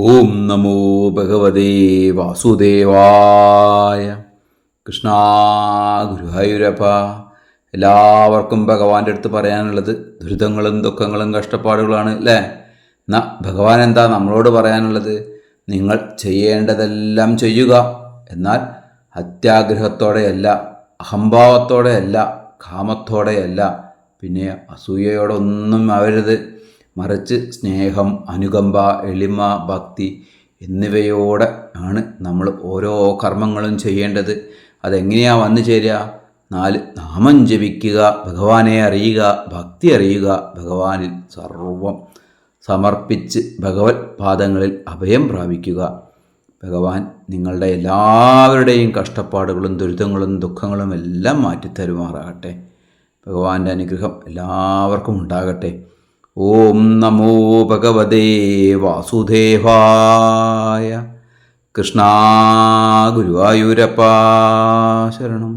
ഓം നമോ ഭഗവതേ വാസുദേവായ. കൃഷ്ണ ഗുരുവായൂരപ്പ. എല്ലാവർക്കും ഭഗവാന്റെ അടുത്ത് പറയാനുള്ളത് ദുരിതങ്ങളും ദുഃഖങ്ങളും കഷ്ടപ്പാടുകളാണ് അല്ലേ? എന്നാ ഭഗവാൻ എന്താ നമ്മളോട് പറയാനുള്ളത്? നിങ്ങൾ ചെയ്യേണ്ടതെല്ലാം ചെയ്യുക, എന്നാൽ അത്യാഗ്രഹത്തോടെയല്ല, അഹംഭാവത്തോടെയല്ല, കാമത്തോടെയല്ല, പിന്നെ അസൂയയോടൊന്നും ആവരുത്. മറിച്ച് സ്നേഹം, അനുകമ്പ, എളിമ, ഭക്തി എന്നിവയോടെ ആണ് നമ്മൾ ഓരോ കർമ്മങ്ങളും ചെയ്യേണ്ടത്. അതെങ്ങനെയാണ് വന്നു ചേരുക? 4 നാമം ജപിക്കുക, ഭഗവാനെ അറിയുക, ഭക്തി അറിയുക, ഭഗവാനിൽ സർവം സമർപ്പിച്ച് ഭഗവത് പാദങ്ങളിൽ അഭയം പ്രാപിക്കുക. ഭഗവാൻ നിങ്ങളുടെ എല്ലാവരുടെയും കഷ്ടപ്പാടുകളും ദുരിതങ്ങളും ദുഃഖങ്ങളും എല്ലാം മാറ്റിത്തരുമാറാകട്ടെ. ഭഗവാന്റെ അനുഗ്രഹം എല്ലാവർക്കും ഉണ്ടാകട്ടെ. ഓം നമോ ഭഗവതേ വാസുദേവായ. കൃഷ്ണ ഗുരുവായൂരപ്പ ശരണം.